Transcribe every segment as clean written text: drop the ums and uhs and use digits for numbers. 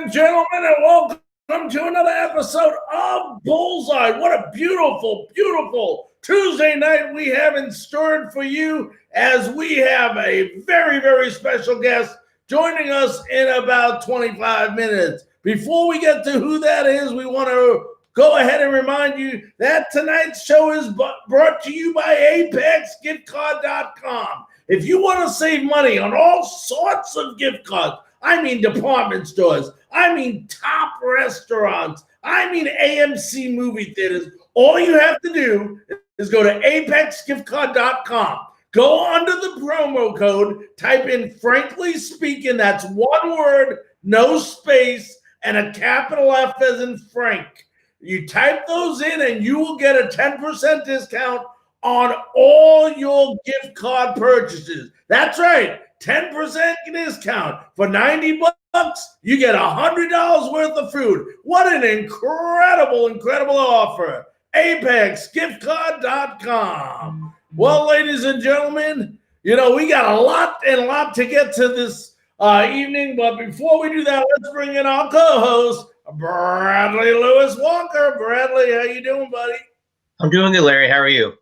and gentlemen, and welcome to another episode of Bullseye. What a beautiful, beautiful Tuesday night we have in store for you, as we have a very, very special guest joining us in about 25 minutes. Before we get to who that is, we want to go ahead and remind you that tonight's show is brought to you by ApexGiftCard.com. If you want to save money on all sorts of gift cards, I mean department stores, I mean top restaurants, I mean AMC movie theaters, all you have to do is go to ApexGiftCard.com. Go under the promo code, type in Frankly Speaking, that's one word, no space, and a capital F as in Frank. You type those in and you will get a 10% discount on all your gift card purchases. That's right, 10% discount. For $90, you get $100 worth of food. What an incredible, incredible offer. ApexGiftCard.com. Well, ladies and gentlemen, we got a lot to get to this evening, but before we do that, let's bring in our co-host, Bradley Lewis Walker. Bradley, how you doing, buddy? I'm doing good, Larry. How are you?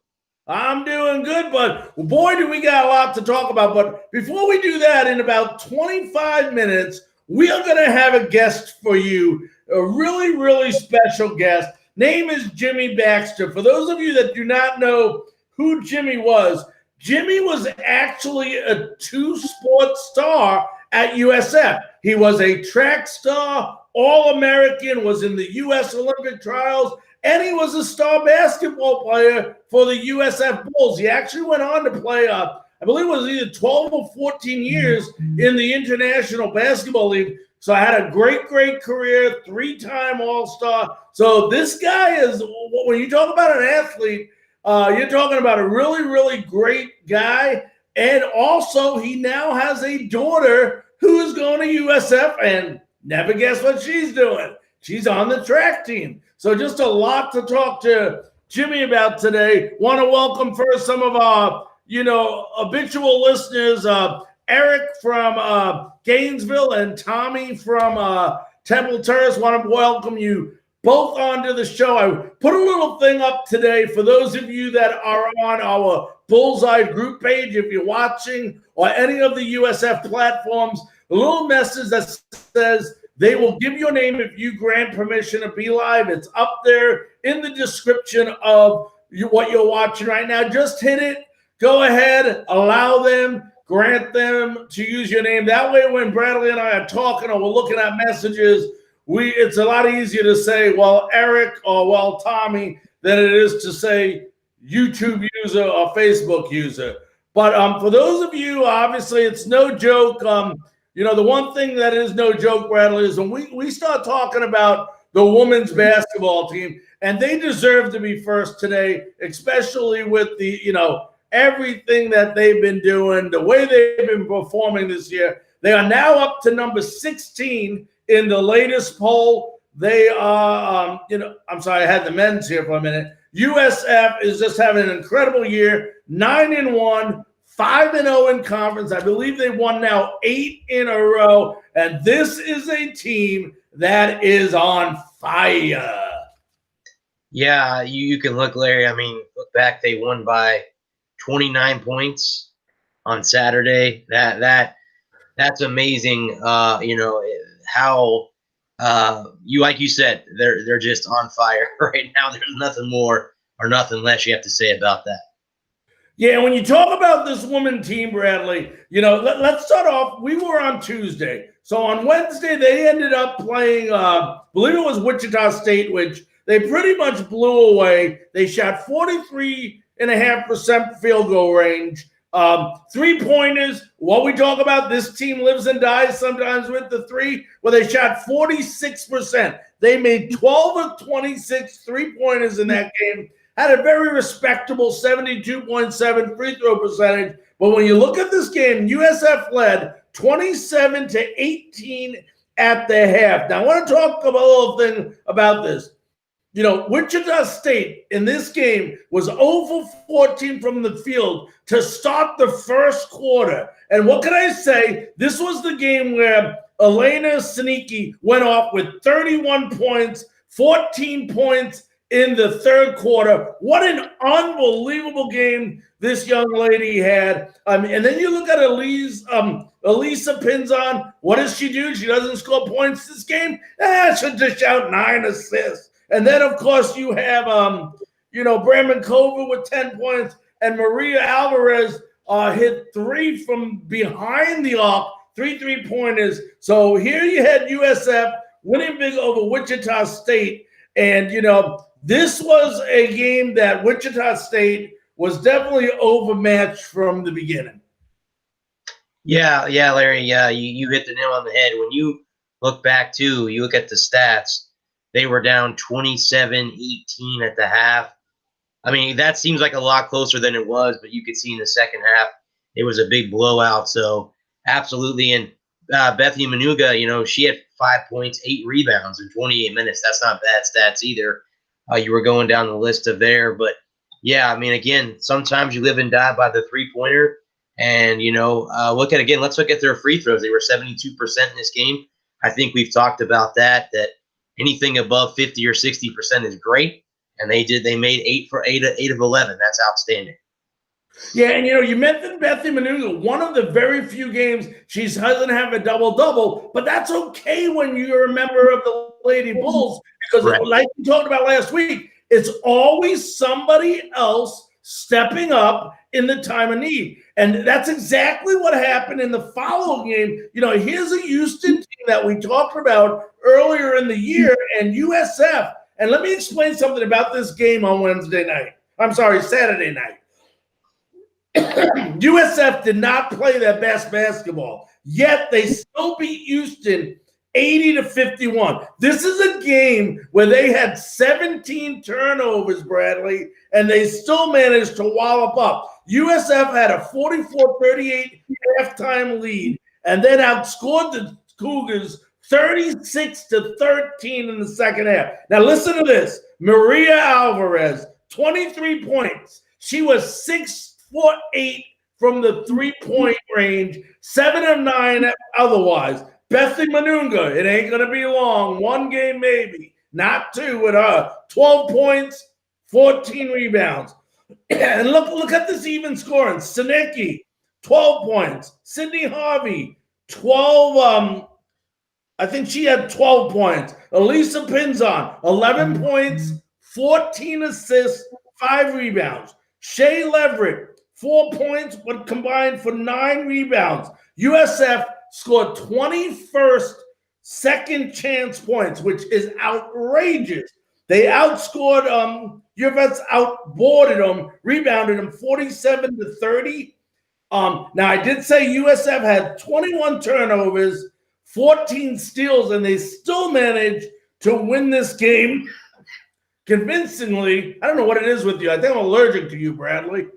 I'm doing good, but boy, do we got a lot to talk about. But before we do that, in about 25 minutes, we are going to have a guest for you, a really, really special guest. Name is Jimmy Baxter. For those of you that do not know who Jimmy was actually a two-sport star at USF. He was a track star, All-American, was in the U.S. Olympic trials, and he was a star basketball player for the USF Bulls. He actually went on to play, I believe it was either 12 or 14 years in the International Basketball League. So I had a great, great career, three-time All-Star. So this guy is, when you talk about an athlete, you're talking about a really, really great guy. And also, he now has a daughter who is going to USF, and never guess what she's doing. She's on the track team. So just a lot to talk to Jimmy about today. Want to welcome first some of our, habitual listeners, Eric from Gainesville and Tommy from Temple Terrace. Want to welcome you both onto the show. I put a little thing up today for those of you that are on our Bullseye group page, if you're watching, or any of the USF platforms, a little message that says they will give your name if you grant permission to be live. It's up there in the description of what you're watching right now. Just hit it. Go ahead. Allow them. Grant them to use your name. That way, when Bradley and I are talking or we're looking at messages, it's a lot easier to say, well, Eric or well, Tommy, than it is to say YouTube user or Facebook user. But for those of you, obviously, it's no joke. The one thing that is no joke, Bradley, is when we start talking about the women's basketball team, and they deserve to be first today, especially with the, everything that they've been doing, the way they've been performing this year. They are now up to number 16 in the latest poll. They are, I'm sorry, I had the men's here for a minute. USF is just having an incredible year, 9-1. 5-0 in conference. I believe they won now 8 in a row. And this is a team that is on fire. Yeah, you can look, Larry. I mean, look back. They won by 29 points on Saturday. That's amazing. How like you said, they're just on fire right now. There's nothing more or nothing less you have to say about that. Yeah, when you talk about this woman team, Bradley, let's start off. We were on Tuesday. So on Wednesday, they ended up playing, believe it was Wichita State, which they pretty much blew away. They shot 43.5% field goal range. 3-pointers, what we talk about, this team lives and dies sometimes with the three, where they shot 46%. They made 12 of 26 3-pointers in that game. Had a very respectable 72.7 free throw percentage. But when you look at this game, USF led 27-18 at the half. Now, I want to talk about a little thing about this. Wichita State in this game was 0 for 14 from the field to start the first quarter. And what can I say? This was the game where Elena Siniki went off with 31 points, 14 points in the third quarter. What an unbelievable game this young lady had. And then you look at Elisa Pinzon. What does she do? She doesn't score points this game. She'll dish out 9 assists. And then, of course, you have, Brandon Cover with 10 points, and Maria Alvarez hit 3 from behind the arc, 3 3-pointers. So here you had USF winning big over Wichita State. And, this was a game that Wichita State was definitely overmatched from the beginning. Yeah, Larry. Yeah, you hit the nail on the head. When you look back, too, you look at the stats, they were down 27-18 at the half. I mean, that seems like a lot closer than it was, but you could see in the second half, it was a big blowout. So, absolutely. And Bethany Manuga, she had 5 points, 8 rebounds in 28 minutes. That's not bad stats either. You were going down the list of there. But, yeah, I mean, again, sometimes you live and die by the three-pointer. And, let's look at their free throws. They were 72% in this game. I think we've talked about that anything above 50 or 60% is great. And they made 8 of 11. That's outstanding. Yeah, and you mentioned Bethany Manuga, one of the very few games she doesn't have a double-double, but that's okay when you're a member of the Lady Bulls, because like we talked about last week, it's always somebody else stepping up in the time of need. And that's exactly what happened in the following game. Here's a Houston team that we talked about earlier in the year, and USF. And let me explain something about this game on Saturday night. USF did not play their best basketball, yet they still beat Houston 80-51. This is a game where they had 17 turnovers, Bradley, and they still managed to wallop up. USF had a 44-38 halftime lead and then outscored the Cougars 36-13 in the second half. Now listen to this. Maria Alvarez, 23 points. She was 6'8" from the three-point range, 7 of 9 otherwise. Bethany Manunga, it ain't going to be long. 1 game maybe, not 2 with her. 12 points, 14 rebounds. And look at this even scoring. Sinecki, 12 points. Sydney Harvey, 12. I think she had 12 points. Elisa Pinzon, 11 points, 14 assists, 5 rebounds. Shea Leverett, 4 points, but combined for 9 rebounds. USF scored 21st second chance points, which is outrageous. They outscored UFS outboarded them, rebounded them 47-30. Now I did say USF had 21 turnovers, 14 steals, and they still managed to win this game convincingly. I don't know what it is with you. I think I'm allergic to you, Bradley.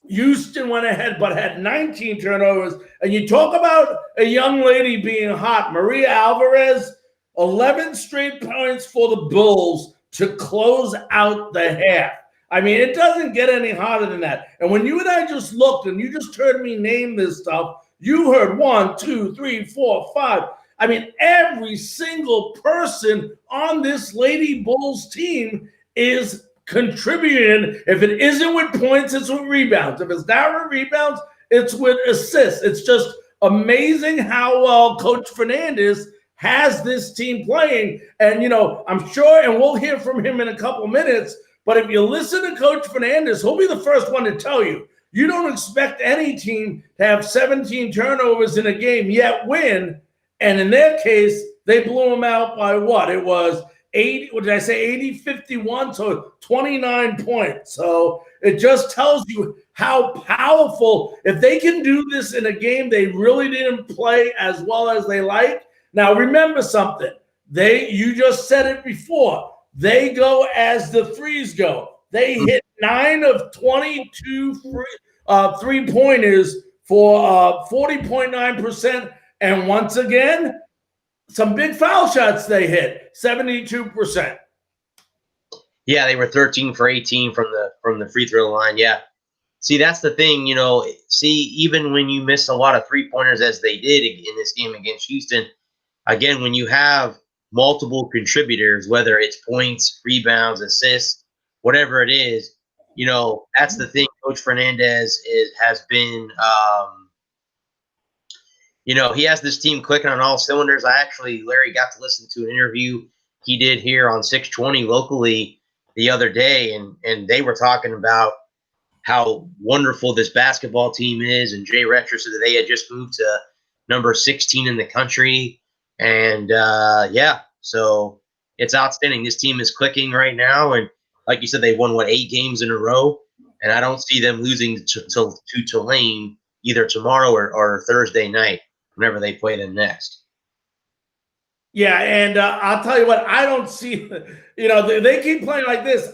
Houston went ahead but had 19 turnovers. And you talk about a young lady being hot. Maria Alvarez, 11 straight points for the Bulls to close out the half. I mean, it doesn't get any hotter than that. And when you and I just looked and you just heard me name this stuff, you heard 1, 2, 3, 4, 5. I mean, every single person on this Lady Bulls team is contributing. If it isn't with points, it's with rebounds. If it's not with rebounds, it's with assists. It's just amazing how well Coach Fernandez has this team playing. And, I'm sure, and we'll hear from him in a couple minutes, but if you listen to Coach Fernandez, he'll be the first one to tell you, you don't expect any team to have 17 turnovers in a game yet win. And in their case, they blew them out by what? It was 80-51, so 29 points. So it just tells you how powerful, if they can do this in a game they really didn't play as well as they like. Now, remember something. You just said it before. They go as the threes go. They hit 9 of 22 three-pointers for 40.9%. And once again, some big foul shots they hit, 72%. Yeah, they were 13 for 18 from the free throw line. Yeah, See, that's the thing, see, even when you miss a lot of 3-pointers as they did in this game against Houston, again, when you have multiple contributors, whether it's points, rebounds, assists, whatever it is, that's the thing. Coach Fernandez has been, he has this team clicking on all cylinders. Larry, got to listen to an interview he did here on 620 locally the other day, and they were talking about how wonderful this basketball team is. And Jay Retcher said that they had just moved to number 16 in the country. And so it's outstanding. This team is clicking right now. And like you said, they won 8 games in a row. And I don't see them losing to Tulane either tomorrow or Thursday night, whenever they play them next. Yeah, and I'll tell you what, I don't see, they keep playing like this.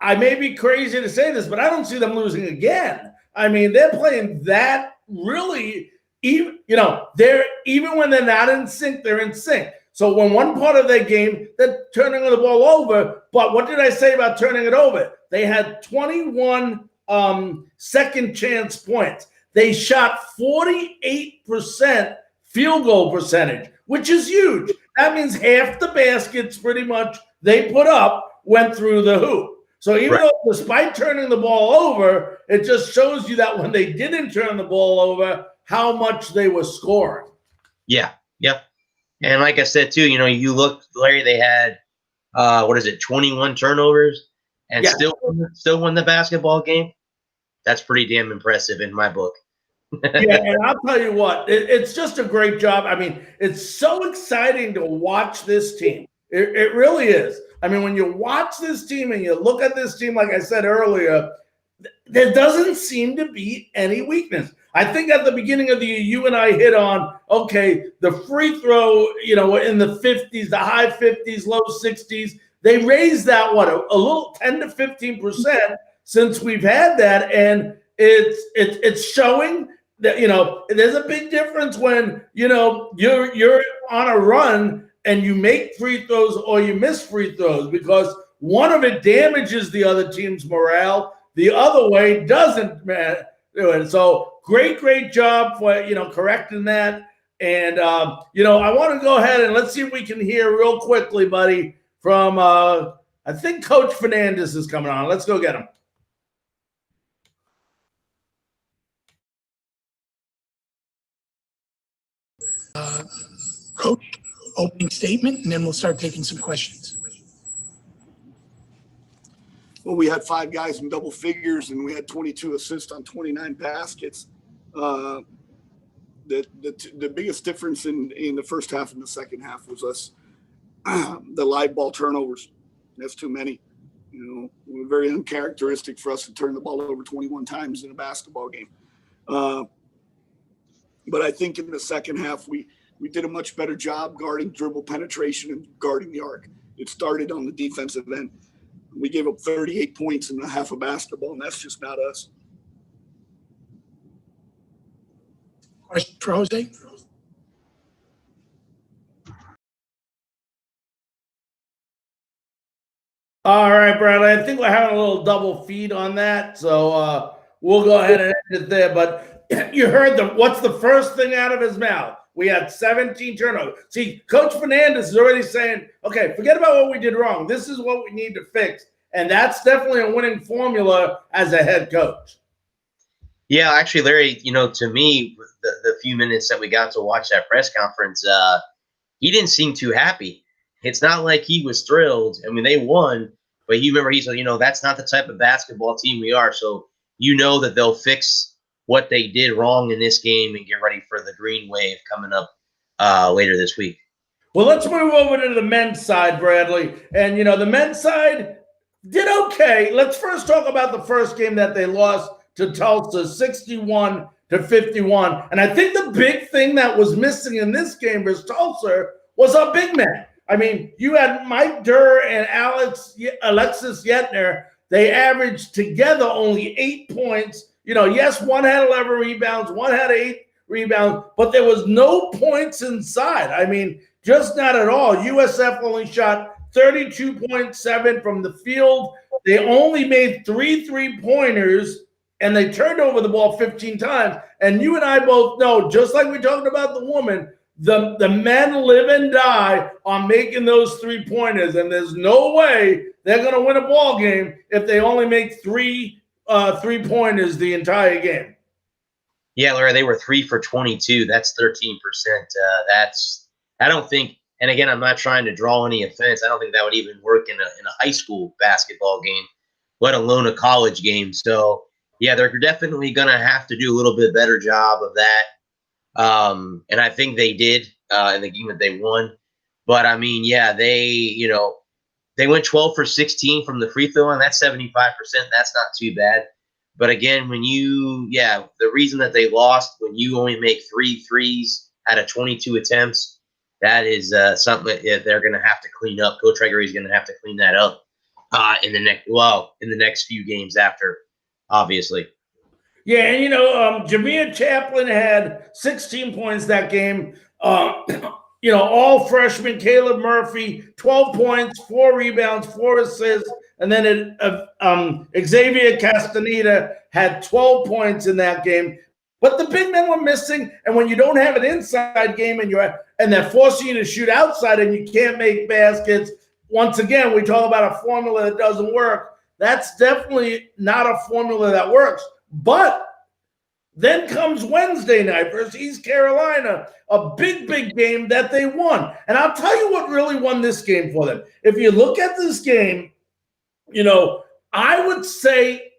I may be crazy to say this, but I don't see them losing again. I mean, they're playing that really, even when they're not in sync, they're in sync. So when one part of their game, they're turning the ball over. But what did I say about turning it over? They had 21 second chance points. They shot 48% field goal percentage, which is huge. That means half the baskets pretty much they put up went through the hoop. So even though despite turning the ball over, it just shows you that when they didn't turn the ball over, how much they were scoring. Yeah. And like I said, too, you look, Larry, they had, 21 turnovers and still won the basketball game. That's pretty damn impressive in my book. Yeah, and I'll tell you what, it's just a great job. I mean, it's so exciting to watch this team. It really is. I mean, when you watch this team and you look at this team, like I said earlier, there doesn't seem to be any weakness. I think at the beginning of the year, you and I hit on, okay, the free throw, in the 50s, the high 50s, low 60s. They raised that, a little 10 to 15% since we've had that. And it's showing that, there's a big difference when, you're on a run and you make free throws or you miss free throws, because one of it damages the other team's morale. The other way doesn't, man. So great job for, correcting that. And, I want to go ahead and let's see if we can hear real quickly, buddy, from, I think Coach Fernandez is coming on. Let's go get him. Coach, opening statement, and then we'll start taking some questions. Well, we had 5 guys in double figures, and we had 22 assists on 29 baskets. The biggest difference in the first half and the second half was us, the live ball turnovers. That's too many. Very uncharacteristic for us to turn the ball over 21 times in a basketball game. But I think in the second half, we did a much better job guarding dribble penetration and guarding the arc. It started on the defensive end. We gave up 38 points in a half of basketball, and that's just not us. Question for Jose? All right, Bradley. I think we're having a little double feed on that, so we'll go ahead and end it there. But you heard what's the first thing out of his mouth? We had 17 turnovers. See, Coach Fernandez is already saying, okay, forget about what we did wrong. This is what we need to fix. And that's definitely a winning formula as a head coach. Yeah, actually, Larry, to me, the few minutes that we got to watch that press conference, he didn't seem too happy. It's not like he was thrilled. I mean, they won, but he said, that's not the type of basketball team we are. So that they'll fix what they did wrong in this game and get ready for the green wave coming up later this week. Well, let's move over to the men's side, Bradley. And, the men's side did okay. Let's first talk about the first game that they lost to Tulsa, 61-51. And I think the big thing that was missing in this game versus Tulsa was our big man. I mean, you had Mike Durr and Alexis Yetner. They averaged together only 8 points. Yes, one had 11 rebounds, one had 8 rebounds, but there was no points inside. I mean, just not at all. USF only shot 32.7 from the field. They only made 3 3-pointers, and they turned over the ball 15 times. And you and I both know, just like we talked about the woman, the men live and die on making those 3-pointers, and there's no way they're going to win a ball game if they only make 3 3-pointers the entire game. Yeah, Larry, they were 3 for 22. That's 13%. I don't think, and again, I'm not trying to draw any offense. I don't think that would even work in a high school basketball game, let alone a college game. So, yeah, they're definitely going to have to do a little bit better job of that. And I think they did in the game that they won. But, I mean, yeah, they went 12 for 16 from the free throw line. That's 75%. That's not too bad. But, again, the reason that they lost, when you only make 3 threes out of 22 attempts, that is something that they're going to have to clean up. Coach Gregory is going to have to clean that up in the next few games after, obviously. Yeah, and Jameer Chaplin had 16 points that game. All freshmen. Caleb Murphy, 12 points, 4 rebounds, 4 assists, and then Xavier Castaneda had 12 points in that game. But the big men were missing, and when you don't have an inside game and they're forcing you to shoot outside and you can't make baskets, once again, we talk about a formula that doesn't work. That's definitely not a formula that works. But then comes Wednesday night versus East Carolina, a big, big game that they won. And I'll tell you what really won this game for them. If you look at this game, I would say,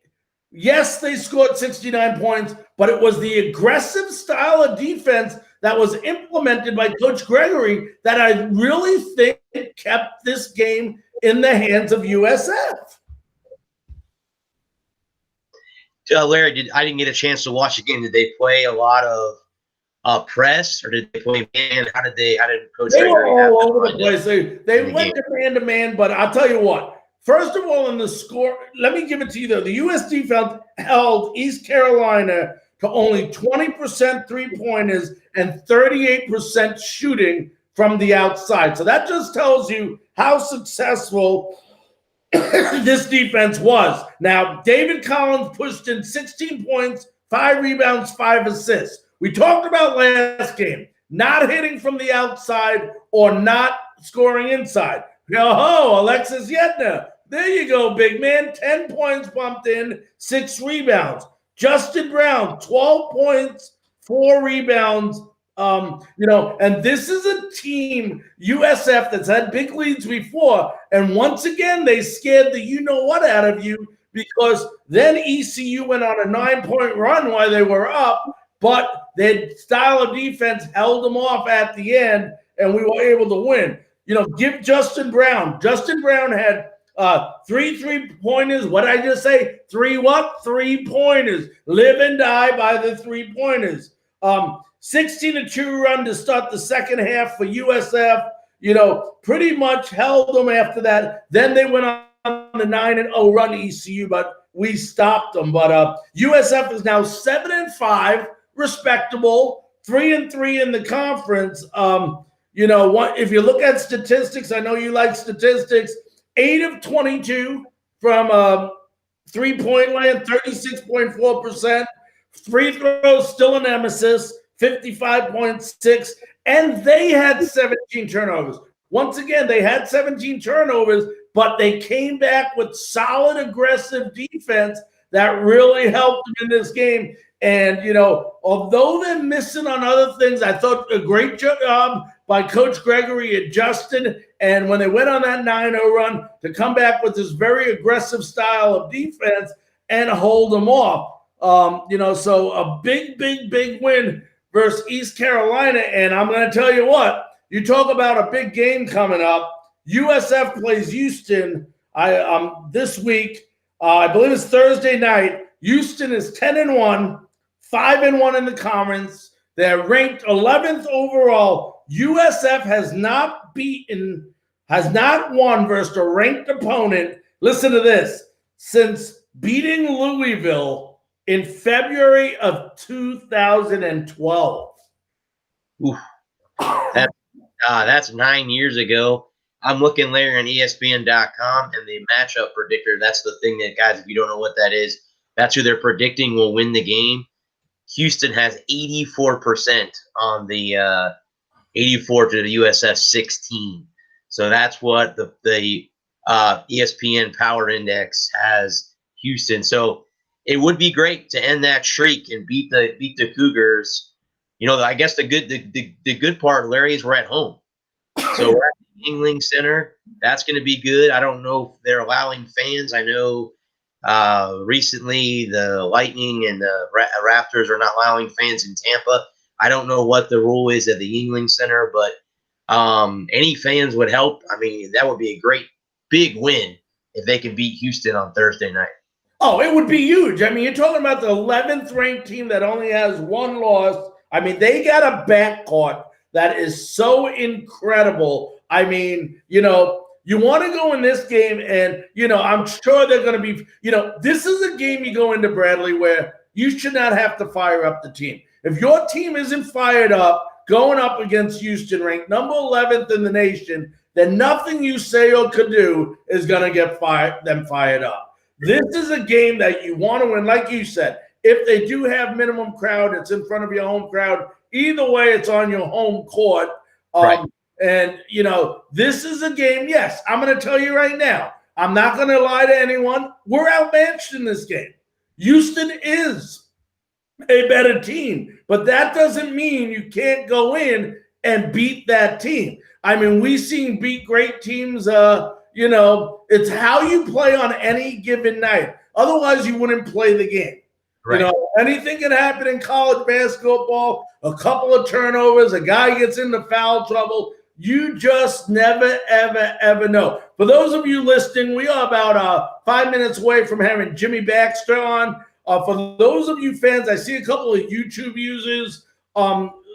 yes, they scored 69 points, but it was the aggressive style of defense that was implemented by Coach Gregory that I really think kept this game in the hands of USF. Larry, I didn't get a chance to watch the game. Did they play a lot of press, or did they play man? How did Coach They Gregory were all over the place. They went game? to man-to-man, but I'll tell you what. First of all, in the score, let me give it to you, though. The U.S. defense held East Carolina to only 20% three-pointers and 38% shooting from the outside. So that just tells you how successful this defense was. Now, David Collins pushed in 16 points, 5 rebounds, 5 assists. We talked about last game, not hitting from the outside or not scoring inside. Oh, Alexis Yetna. There you go, big man. 10 points bumped in, 6 rebounds. Justin Brown, 12 points, 4 rebounds. And this is a team, USF, that's had big leads before. And once again, they scared the you-know-what out of you, because then ECU went on a 9-point run while they were up, but their style of defense held them off at the end, and we were able to win. Give Justin Brown. Justin Brown had 3 3-pointers. What did I just say? 3 what? 3-pointers. Live and die by the 3-pointers. 16-2 run to start the second half for USF. Pretty much held them after that. Then they went on the 9-0 run ECU, but we stopped them. But USF is now 7-5, respectable. 3-3 in the conference. If you look at statistics, I know you like statistics. 8 of 22 from 3-point land, 36.4%. Free throws still a nemesis, 55.6%. And they had 17 turnovers. Once again, they had 17 turnovers, but they came back with solid, aggressive defense that really helped them in this game. And, although they're missing on other things, I thought a great job by Coach Gregory and Justin. And when they went on that 9-0 run, to come back with this very aggressive style of defense and hold them off. So a big, big, big win versus East Carolina. And I'm going to tell you what, you talk about a big game coming up. USF plays Houston this week. I believe it's Thursday night. Houston is 10-1, 5-1 in the conference. They're ranked 11th overall. USF has not won versus a ranked opponent. Listen to this. Since beating Louisville in February of 2012. Oof. That's 9 years ago. I'm looking, Larry, on ESPN.com, and the matchup predictor, that's the thing that, guys, if you don't know what that is, that's who they're predicting will win the game. Houston has 84% on the 84 to the USF 16. So that's what the ESPN Power Index has Houston. So it would be great to end that streak and beat the Cougars. You know, I guess the good part, Larry, is we're at home. So we're at the Yingling Center. That's going to be good. I don't know if they're allowing fans. I know recently the Lightning and the Raptors are not allowing fans in Tampa. I don't know what the rule is at the Yingling Center, but any fans would help. I mean, that would be a great big win if they can beat Houston on Thursday night. Oh, it would be huge. I mean, you're talking about the 11th ranked team that only has one loss. I mean, they got a backcourt that is so incredible. I mean, you know, you want to go in this game and, you know, I'm sure they're going to be, you know, this is a game you go into, Bradley, where you should not have to fire up the team. If your team isn't fired up going up against Houston, ranked number 11th in the nation, then nothing you say or could do is going to get them fired up. This is a game that you want to win. Like you said, if they do have minimum crowd, it's in front of your home crowd. Either way, it's on your home court. Right. And, you know, this is a game, yes, I'm going to tell you right now, I'm not going to lie to anyone. We're outmatched in this game. Houston is a better team, but that doesn't mean you can't go in and beat that team. I mean, we've seen beat great teams. You know, it's how you play on any given night. Otherwise, you wouldn't play the game. Right. You know, anything can happen in college basketball. A couple of turnovers, a guy gets into foul trouble. You just never, ever, ever know. For those of you listening, we are about 5 minutes away from having Jimmy Baxter on. For those of you fans, I see a couple of YouTube users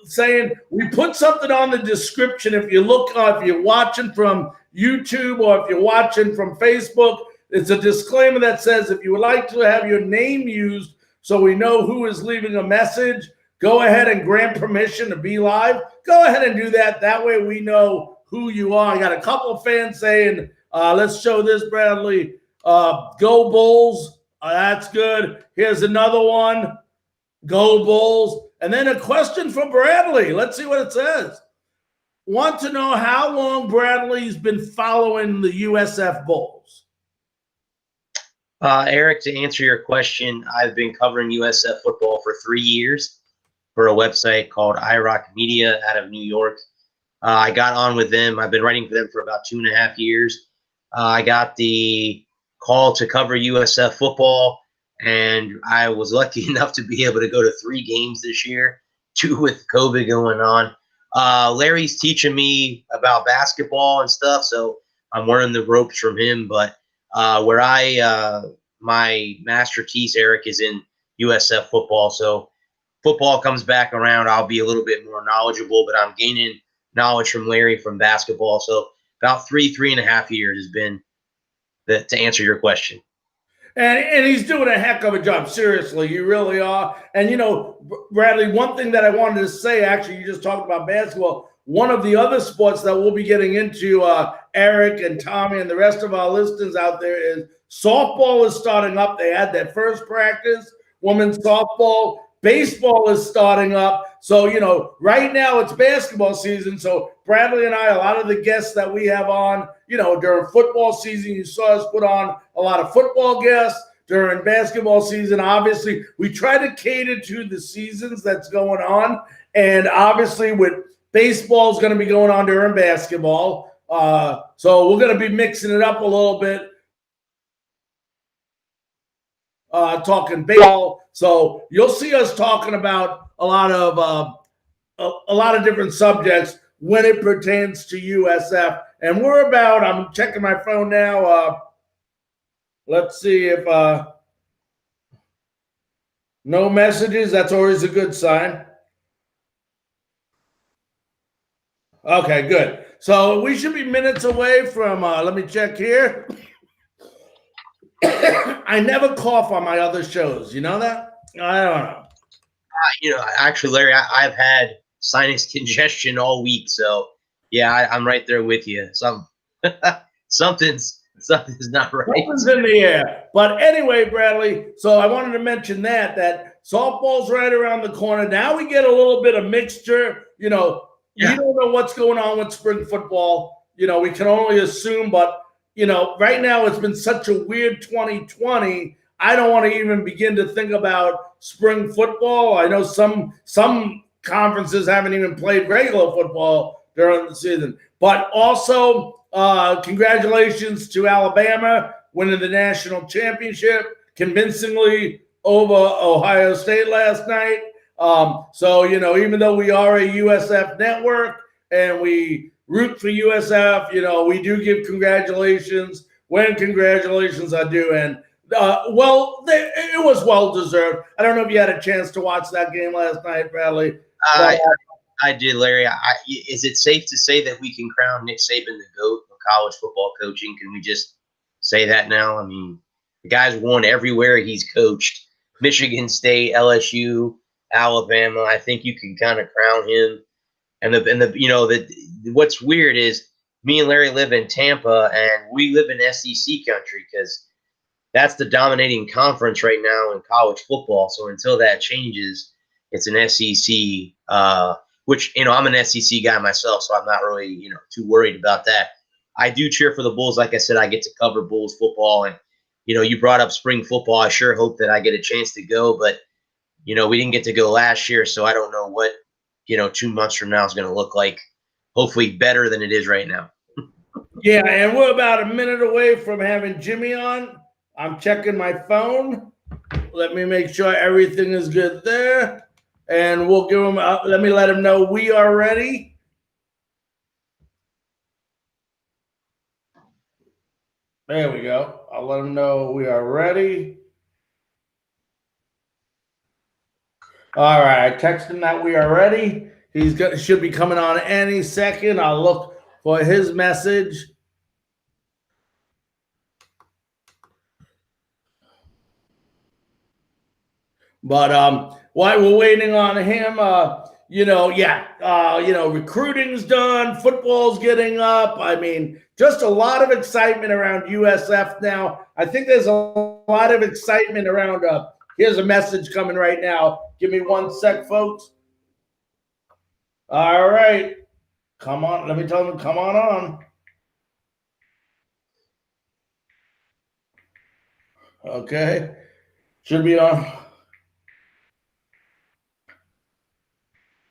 saying we put something on the description. If you look, if you're watching from YouTube or if you're watching from Facebook, it's a disclaimer that says if you would like to have your name used so we know who is leaving a message, go ahead and grant permission to be live. Go ahead and do that. That way we know who you are. I got a couple of fans saying, let's show this, Bradley. Go Bulls. That's good. Here's another one. Go Bulls. And then a question for Bradley. Let's see what it says. Want to know how long Bradley's been following the USF Bulls? Eric, to answer your question, I've been covering USF football for 3 years for a website called iRock Media out of New York. I got on with them. I've been writing for them for about 2.5 years. I got the call to cover USF football, and I was lucky enough to be able to go to 3 games this year, 2 with COVID going on. Larry's teaching me about basketball and stuff, so I'm learning the ropes from him. But where my masterpiece, Eric, is in USF football. So football comes back around, I'll be a little bit more knowledgeable, but I'm gaining knowledge from Larry from basketball. So about 3.5 years has been to answer your question. And he's doing a heck of a job. Seriously, you really are. And, you know, Bradley, one thing that I wanted to say, actually, you just talked about basketball. One of the other sports that we'll be getting into, Eric and Tommy and the rest of our listeners out there, is softball is starting up. They had their first practice. Women's softball. Baseball is starting up. So, you know, right now it's basketball season. So Bradley and I, a lot of the guests that we have on, you know, during football season, you saw us put on a lot of football guests. During basketball season, obviously, we try to cater to the seasons that's going on. And obviously with baseball is going to be going on during basketball. So we're going to be mixing it up a little bit. Talking baseball, so you'll see us talking about a lot of different subjects when it pertains to USF. And we're about, I'm checking my phone now. Let's see if no messages. That's always a good sign. Okay, good. So we should be minutes away from. Let me check here. I never cough on my other shows. You know that? I don't know. You know, actually, Larry, I've had sinus congestion all week. So, yeah, I'm right there with you. So something's not right. Something's in the air. But anyway, Bradley, so I wanted to mention that softball's right around the corner. Now we get a little bit of mixture. You know, we don't know what's going on with spring football. You know, we can only assume, but, you know, right now it's been such a weird 2020. I don't want to even begin to think about spring football. I know some conferences haven't even played regular football during the season. But also, congratulations to Alabama winning the national championship convincingly over Ohio State last night. So, you know, even though we are a USF network and we root for USF, you know, we do give congratulations when congratulations are due. And, it was well-deserved. I don't know if you had a chance to watch that game last night, Bradley. I did, Larry. Is it safe to say that we can crown Nick Saban the GOAT of college football coaching? Can we just say that now? I mean, the guy's won everywhere he's coached. Michigan State, LSU, Alabama. I think you can kind of crown him. And you know, what's weird is me and Larry live in Tampa, and we live in SEC country because that's the dominating conference right now in college football. So until that changes, it's an SEC, which, you know, I'm an SEC guy myself, so I'm not really, you know, too worried about that. I do cheer for the Bulls. Like I said, I get to cover Bulls football. And, you know, you brought up spring football. I sure hope that I get a chance to go. But, you know, we didn't get to go last year, so I don't know what, you know, 2 months from now is going to look like. Hopefully better than it is right now. Yeah, and we're about a minute away from having Jimmy on. I'm checking my phone. Let me make sure everything is good there. And we'll give him, let him know we are ready. There we go. I'll let him know we are ready. All right, I texted him that we are ready. Should be coming on any second. I'll look for his message. But while we're waiting on him, recruiting's done, football's getting up. I mean, just a lot of excitement around USF now. I think there's a lot of excitement around. Here's a message coming right now. Give me 1 sec, folks. All right, come on. Let me tell them, come on. Okay, should be on.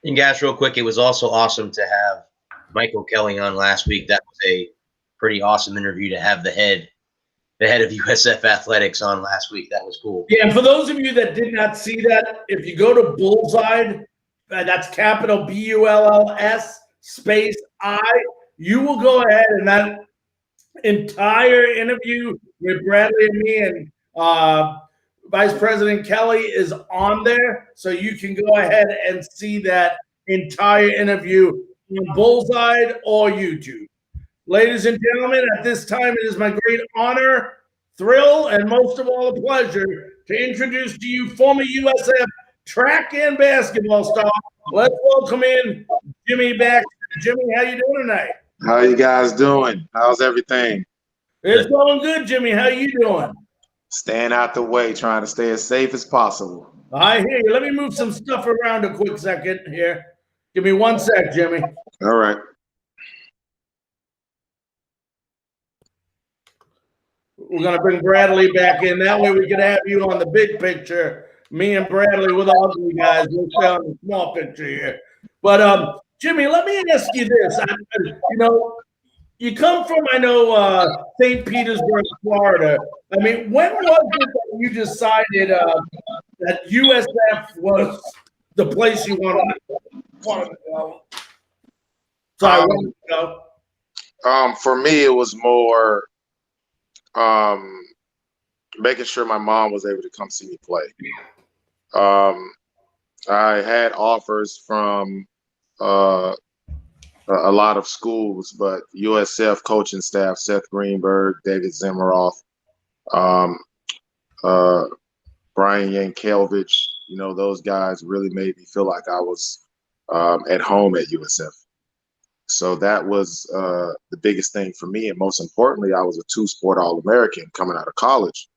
And guys, real quick, it was also awesome to have Michael Kelly on last week. That was a pretty awesome interview to have the head of USF Athletics on last week. That was cool. Yeah, and for those of you that did not see that, if you go to Bullseye, that's capital BULLS space I, you will go ahead and that entire interview with Bradley and me and Vice President Kelly is on there, so you can go ahead and see that entire interview on Bullseye or YouTube. Ladies and gentlemen, at this time, it is my great honor, thrill, and most of all, a pleasure to introduce to you former USF track and basketball star. Let's welcome in Jimmy Baxter. Jimmy, how you doing tonight? How you guys doing? How's everything? It's going good, Jimmy. How you doing? Staying out the way, trying to stay as safe as possible. I hear you. Let me move some stuff around a quick second here. Give me 1 sec, Jimmy. All right. We're going to bring Bradley back in. That way we can have you on the big picture. Me and Bradley with the ugly guys. We'll stay on the small picture here. But, Jimmy, let me ask you this. You come from, St. Petersburg, Florida. I mean, when was it that you decided that USF was the place you wanted to go? Sorry, for me, it was more making sure my mom was able to come see me play. I had offers from a lot of schools, but USF coaching staff, Seth Greenberg, David Zimmeroff, Brian Yankelevich, those guys really made me feel like I was at home at USF. So that was the biggest thing for me. And most importantly, I was a two-sport All-American coming out of college.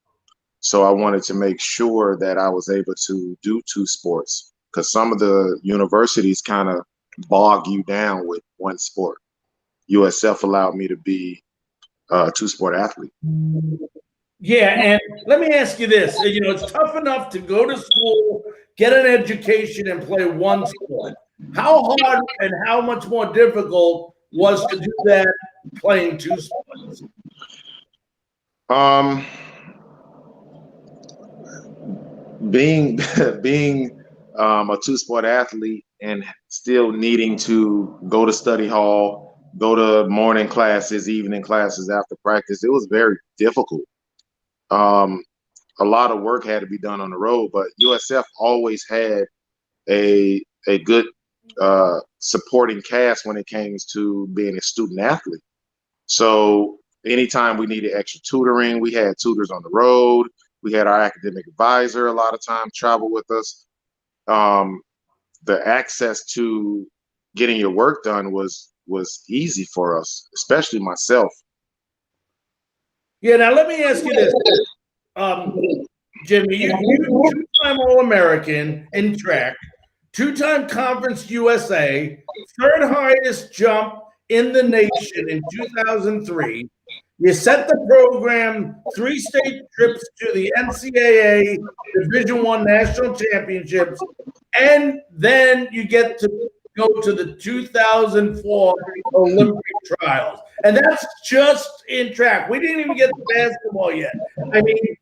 So I wanted to make sure that I was able to do two sports, because some of the universities kind of bog you down with one sport. USF allowed me to be a two-sport athlete. Yeah, and let me ask you this. You know, it's tough enough to go to school, get an education, and play one sport. How hard and how much more difficult was to do that playing two sports? Being a two-sport athlete and still needing to go to study hall, go to morning classes, evening classes after practice, it was very difficult. A lot of work had to be done on the road, but USF always had a good supporting cast when it came to being a student athlete. So anytime we needed extra tutoring, we had tutors on the road. We had our academic advisor a lot of times travel with us. The access to getting your work done was easy for us, especially myself. Yeah, now let me ask you this. Jimmy, you two-time All-American in track, two-time Conference USA, third highest jump in the nation in 2003. You set the program 3 state trips to the NCAA Division I National Championships, and then you get to go to the 2004 Olympic trials. And that's just in track. We didn't even get to basketball yet. I mean,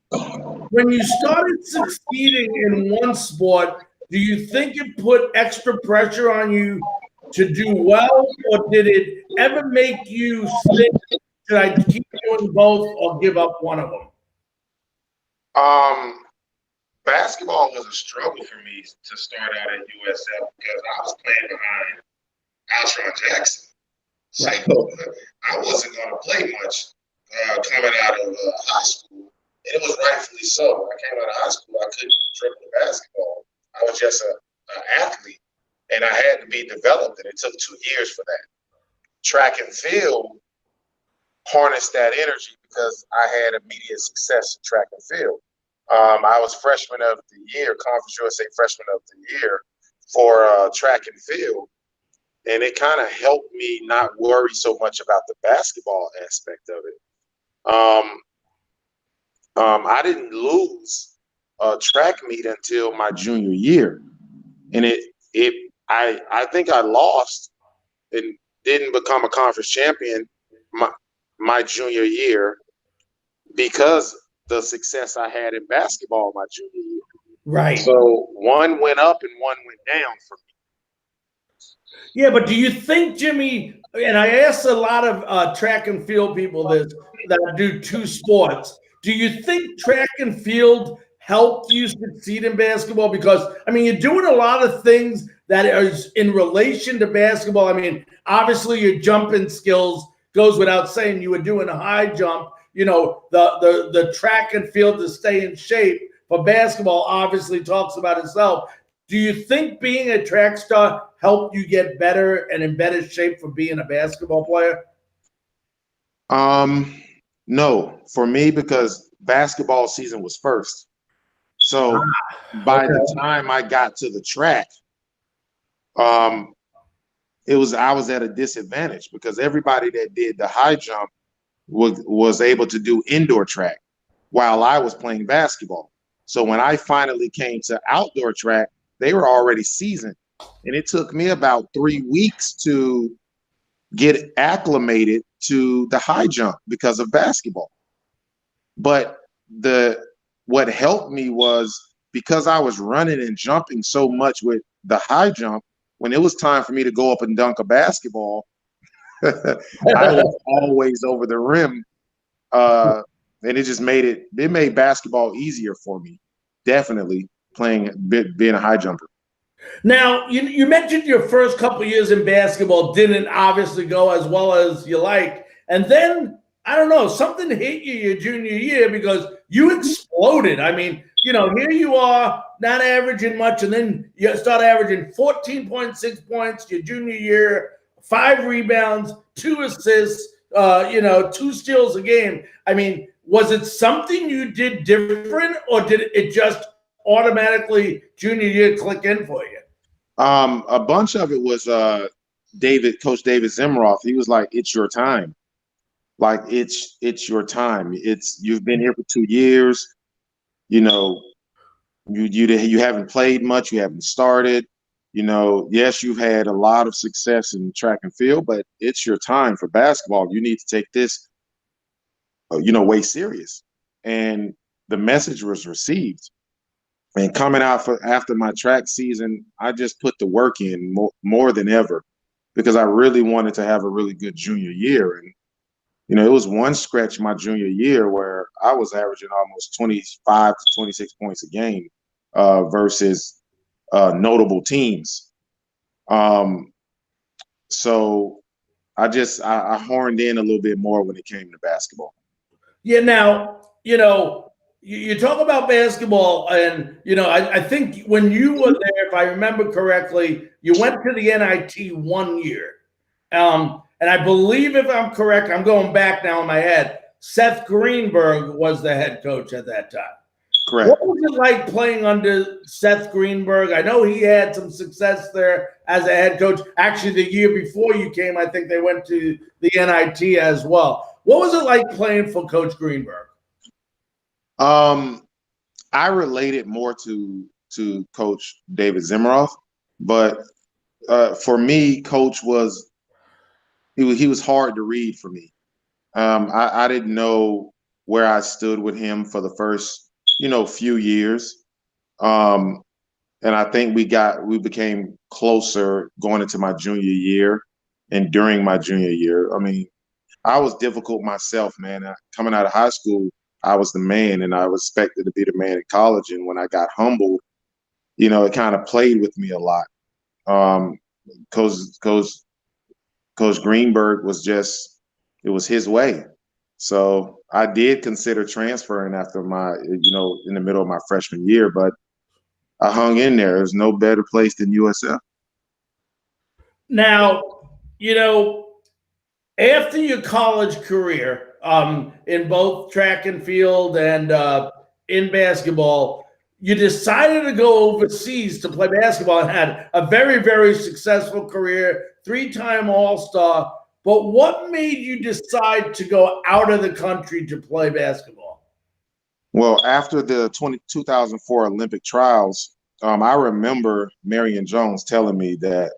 when you started succeeding in one sport, do you think it put extra pressure on you to do well, or did it ever make you think, should I keep doing both or give up one of them? Basketball was a struggle for me to start out at USF because I was playing behind Alshon Jackson. So I wasn't going to play much coming out of high school. And it was rightfully so. When I came out of high school, I couldn't dribble the basketball. I was just an athlete, and I had to be developed, and it took 2 years for that. Track and field harnessed that energy because I had immediate success in track and field. I was freshman of the year, Conference USA freshman of the year for track and field. And it kind of helped me not worry so much about the basketball aspect of it. I didn't lose a track meet until my junior year. And I think I lost and didn't become a conference champion my junior year because the success I had in basketball my junior year. Right. So one went up and one went down for me. Yeah, but do you think, Jimmy, and I asked a lot of track and field people that do two sports, do you think track and field helped you succeed in basketball? Because, I mean, you're doing a lot of things that is in relation to basketball. I mean, obviously your jumping skills goes without saying. You were doing a high jump. You know, the track and field to stay in shape for basketball obviously talks about itself. Do you think being a track star helped you get better and in better shape for being a basketball player? No, for me, because basketball season was first. So by the time I got to the track, I was at a disadvantage because everybody that did the high jump was able to do indoor track while I was playing basketball. So when I finally came to outdoor track, they were already seasoned. And it took me about 3 weeks to get acclimated to the high jump because of basketball. But what helped me was because I was running and jumping so much with the high jump, when it was time for me to go up and dunk a basketball, I was always over the rim. And it made basketball easier for me. Definitely being a high jumper. Now, you mentioned your first couple of years in basketball didn't obviously go as well as you liked. And then, I don't know, something hit you your junior year because you exploded. I mean, here you are, not averaging much, and then you start averaging 14.6 points your junior year, 5 rebounds, 2 assists, 2 steals a game. I mean, was it something you did different, or did it just automatically junior year click in for you? A bunch of it was Coach David Zimroff. He was like, "It's your time. Like it's your time. You've been here for 2 years. You know, you haven't played much. You haven't started. Yes, you've had a lot of success in track and field, but it's your time for basketball. You need to take this, way serious." And the message was received. And coming out after my track season, I just put the work in more than ever because I really wanted to have a really good junior year. And, it was one stretch my junior year where I was averaging almost 25 to 26 points a game versus notable teams. So I horned in a little bit more when it came to basketball. Yeah, now, you talk about basketball, and, I think when you were there, if I remember correctly, you went to the NIT 1 year. And I believe, if I'm correct, I'm going back now in my head, Seth Greenberg was the head coach at that time. Correct. What was it like playing under Seth Greenberg? I know he had some success there as a head coach. Actually, the year before you came, I think they went to the NIT as well. What was it like playing for Coach Greenberg? I related more to Coach David Zimroff, but for me, Coach he was hard to read for me. I didn't know where I stood with him for the first few years, and I think we became closer going into my junior year and during my junior year. I mean, I was difficult myself, man. Coming out of high school, I was the man, and I was expected to be the man in college. And when I got humbled, it kind of played with me a lot. Coach Greenberg it was his way. So I did consider transferring after in the middle of my freshman year, but I hung in there. There's no better place than USF. Now, after your college career, in both track and field and in basketball, you decided to go overseas to play basketball and had a very, very successful career, 3-time All-Star. But what made you decide to go out of the country to play basketball? Well, after the 2004 Olympic trials, I remember Marion Jones telling me that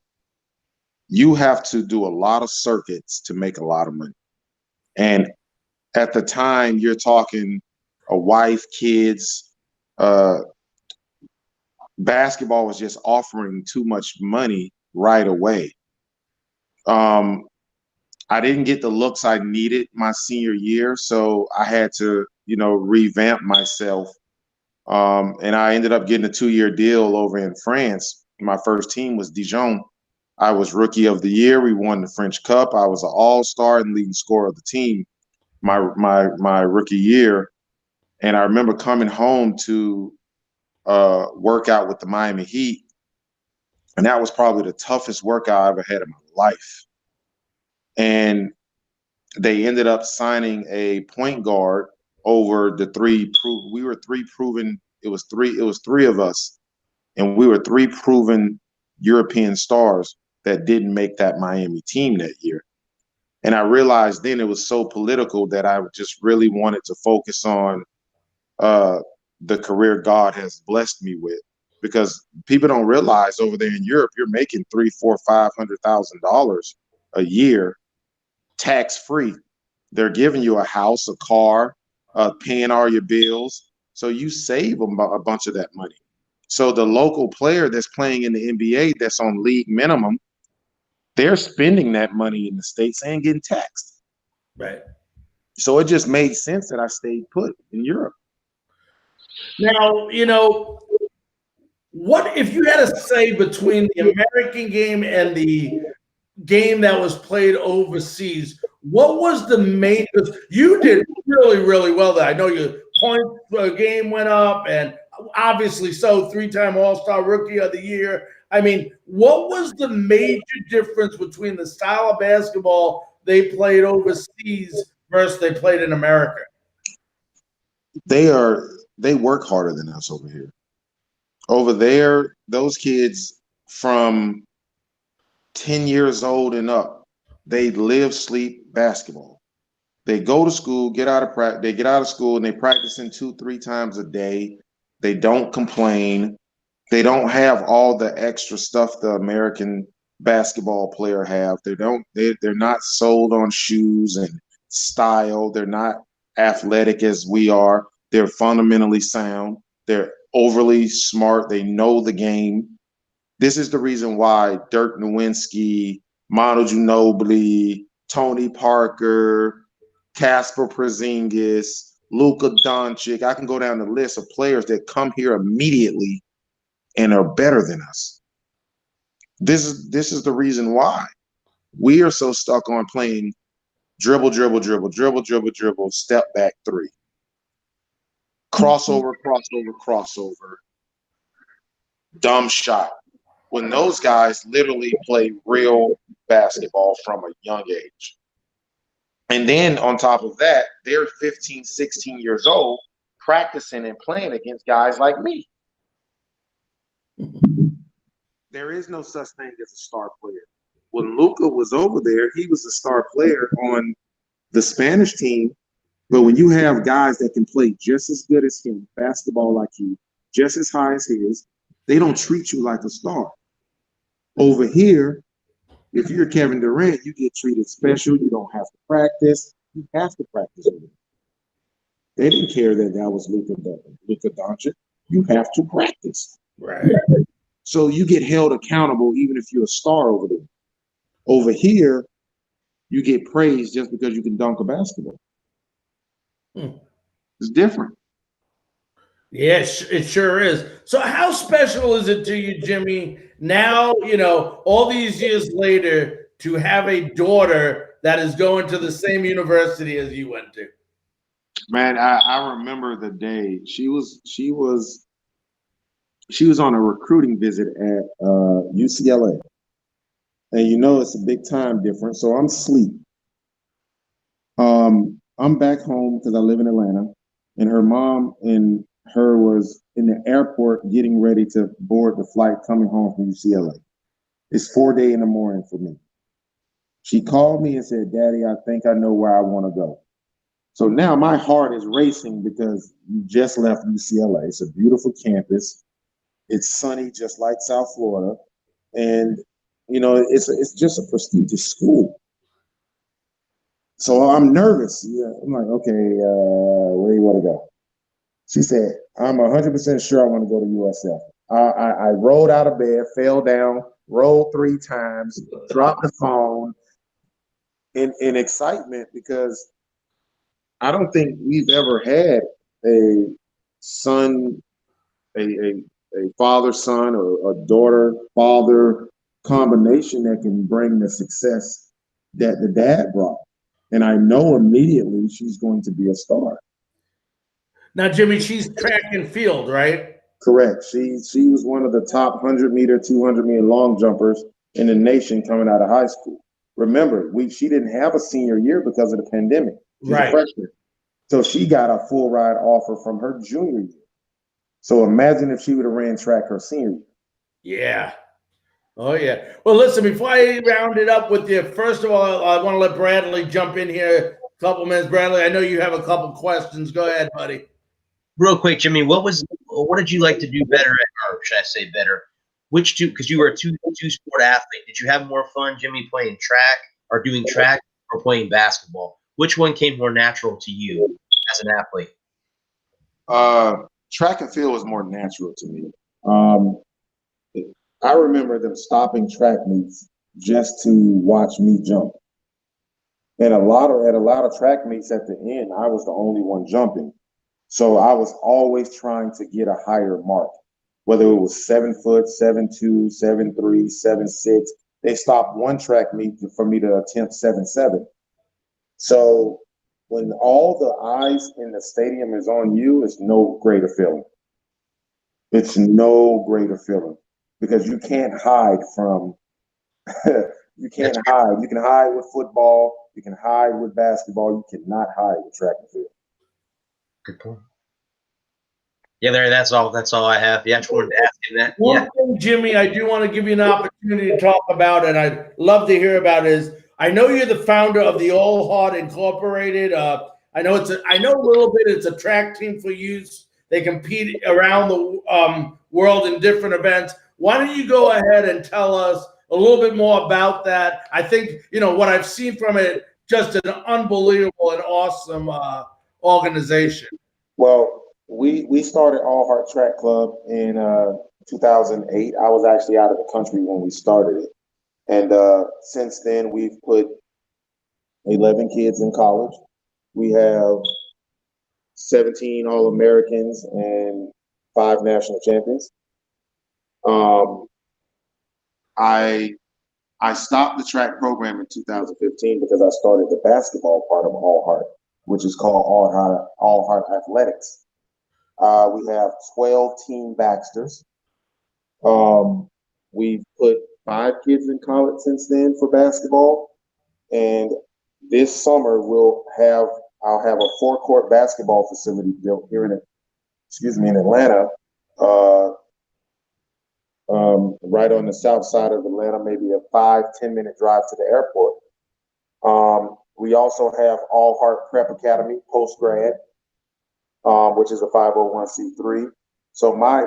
you have to do a lot of circuits to make a lot of money. And at the time, you're talking a wife, kids, basketball was just offering too much money right away. I didn't get the looks I needed my senior year, so I had to, revamp myself. And I ended up getting a 2-year deal over in France. My first team was Dijon. I was rookie of the year. We won the French Cup. I was an all-star and leading scorer of the team my rookie year. And I remember coming home to work out with the Miami Heat. And that was probably the toughest workout I ever had in my life. And they ended up signing a point guard over the we were 3 proven. It was 3 of us. And we were 3 proven European stars that didn't make that Miami team that year. And I realized then it was so political that I just really wanted to focus on the career God has blessed me with, because people don't realize over there in Europe, you're making $300,000, $400,000, $500,000 a year, tax free. They're giving you a house, a car, paying all your bills. So you save a bunch of that money. So the local player that's playing in the NBA that's on league minimum, they're spending that money in the States and getting taxed. Right. So it just made sense that I stayed put in Europe. Now, what if you had to say between the American game and the game that was played overseas, what was the main? Because you did really, really well there. I know your point per game went up, and obviously so, 3-time All-Star Rookie of the Year. I mean, what was the major difference between the style of basketball they played overseas versus they played in America? They work harder than us over here. Over there, those kids from 10 years old and up, they live, sleep basketball. They go to school, get out of practice, they get out of school and they practice in 2-3 times a day. They don't complain. They don't have all the extra stuff the American basketball player have. They're not sold on shoes and style. They're not athletic as we are. They're fundamentally sound. They're overly smart. They know the game. This is the reason why Dirk Nowitzki, Manu Ginobili, Tony Parker, Casper Porzingis, Luka Doncic. I can go down the list of players that come here immediately and are better than us. This is the reason why we are so stuck on playing dribble, dribble, dribble, dribble, dribble, dribble, step back three, crossover, crossover, crossover, dumb shot. When those guys literally play real basketball from a young age. And then on top of that, they're 15, 16 years old practicing and playing against guys like me. There is no such thing as a star player. When Luka was over there, he was a star player on the Spanish team. But when you have guys that can play just as good as him, basketball like you, just as high as his, they don't treat you like a star. Over here, if you're Kevin Durant, you get treated special. You don't have to practice. You have to practice with him. They didn't care that was Luka Doncic. You have to practice. Right. So you get held accountable even if you're a star over there. Over here, you get praised just because you can dunk a basketball. It's different. Yes, it sure is. So how special is it to you, Jimmy, now, all these years later, to have a daughter that is going to the same university as you went to? Man, I remember the day she was on a recruiting visit at UCLA. And it's a big time difference. So I'm asleep. I'm back home because I live in Atlanta, and her mom and her was in the airport getting ready to board the flight coming home from UCLA. It's 4:00 in the morning for me. She called me and said, "Daddy, I think I know where I want to go." So now my heart is racing because you just left UCLA. It's a beautiful campus. It's sunny, just like South Florida. And, it's just a prestigious school. So I'm nervous. Yeah, I'm like, okay, where do you want to go? She said, I'm 100% sure I want to go to USF. I rolled out of bed, fell down, rolled 3 times, dropped the phone in excitement because I don't think we've ever had a son, a father-son or a daughter-father combination that can bring the success that the dad brought. And I know immediately she's going to be a star. Now, Jimmy, she's track and field, right? Correct. She was one of the top 100-meter, 200-meter long jumpers in the nation coming out of high school. Remember, she didn't have a senior year because of the pandemic. She's a freshman. So she got a full ride offer from her junior year. So imagine if she would have ran track her senior year. Yeah. Oh, yeah. Well, listen, before I round it up with you, first of all, I want to let Bradley jump in here a couple minutes. Bradley, I know you have a couple questions. Go ahead, buddy. Real quick, Jimmy, what did you like to do better at, or should I say better? Which two, because you were a two-sport athlete. Did you have more fun, Jimmy, playing track or doing track or playing basketball? Which one came more natural to you as an athlete? Track and field was more natural to me. I remember them stopping track meets just to watch me jump. And at a lot of track meets at the end, I was the only one jumping. So I was always trying to get a higher mark, whether it was 7 foot, 7'2", 7'3", 7'6". They stopped one track meet for me to attempt 7'7". So when all the eyes in the stadium is on you, it's no greater feeling. It's no greater feeling. because you can't hide from you can't hide. You can hide with football, you can hide with basketball, you cannot hide with track and field. Good point. Yeah, Larry, that's all I have. Yeah, I just wanted to ask you that. One Yeah. thing, Jimmy, I do want to give you an opportunity to talk about, and I'd love to hear about is I know you're the founder of the All Heart Incorporated. I know a little bit. It's a track team for youth. They compete around the world in different events. Why don't you go ahead and tell us a little bit more about that? I think what I've seen from it, just an unbelievable and awesome organization. Well, we started All Heart Track Club in 2008. I was actually out of the country when we started it. And since then, we've put 11 kids in college. We have 17 All-Americans and 5 national champions. I stopped the track program in 2015 because I started the basketball part of All Heart, which is called All Heart Athletics. We have 12 Team Baxters. We've put 5 kids in college since then for basketball, and this summer I'll have a 4-court basketball facility built here in Atlanta, right on the south side of Atlanta, maybe a 5-10 minute drive to the airport. We also have All Heart Prep Academy post grad, which is a 501c3. So my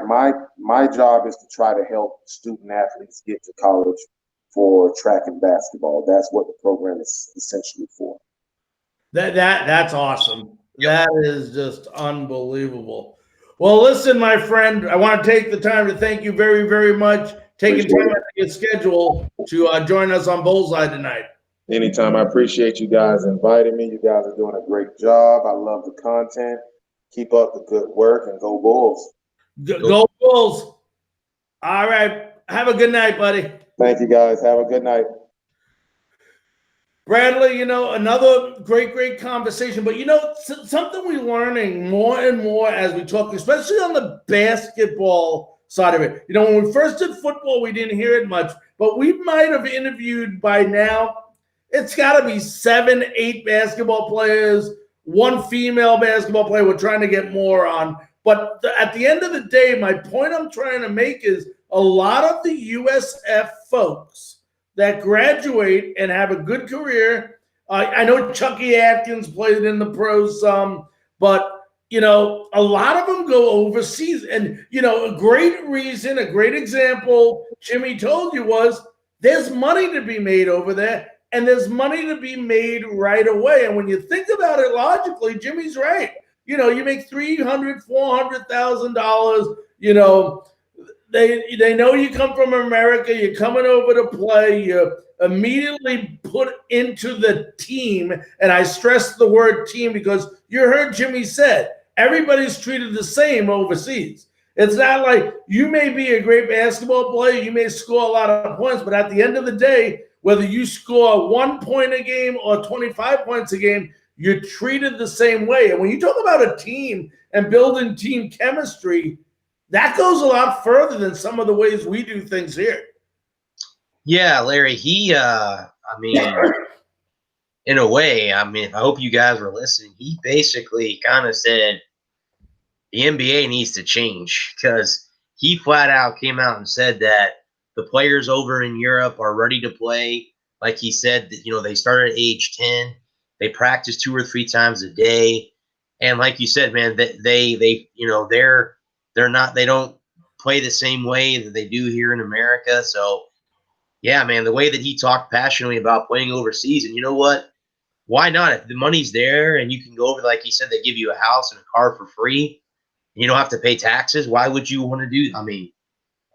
job is to try to help student athletes get to college for track and basketball. That's what the program is essentially for. That's awesome. That is just unbelievable. Well, listen, my friend, I want to take the time to thank you very, very much taking time out of your schedule to join us on Bullseye tonight. Anytime. I appreciate you guys inviting me. You guys are doing a great job. I love the content. Keep up the good work and go Bulls. Go Bulls. All right. Have a good night, buddy. Thank you, guys. Have a good night. Bradley, another great conversation. But, something we're learning more and more as we talk, especially on the basketball side of it. When we first did football, we didn't hear it much, but we might have interviewed by now, it's got to be 7, 8 basketball players, 1 female basketball player. We're trying to get more on. But at the end of the day, my point I'm trying to make is a lot of the USF folks that graduate and have a good career. I know Chucky Atkins played in the pros some, but a lot of them go overseas. And a great reason, a great example Jimmy told you was there's money to be made over there, and there's money to be made right away. And when you think about it logically, Jimmy's right. You make $300,000, $400,000. They know you come from America. You're coming over to play. You're immediately put into the team. And I stress the word team because you heard Jimmy said, everybody's treated the same overseas. It's not like you may be a great basketball player. You may score a lot of points, but at the end of the day, whether you score 1 point a game or 25 points a game, you're treated the same way. And when you talk about a team and building team chemistry, that goes a lot further than some of the ways we do things here. Yeah, Larry, in a way, I hope you guys were listening. He basically kind of said the NBA needs to change because he flat out came out and said that the players over in Europe are ready to play. Like he said, that, they start at age 10. They practice 2 or 3 times a day. And like you said, man, they don't play the same way that they do here in America. So yeah, man, the way that he talked passionately about playing overseas, and you know what? Why not? If the money's there and you can go over, like he said, they give you a house and a car for free. You don't have to pay taxes. Why would you want to do?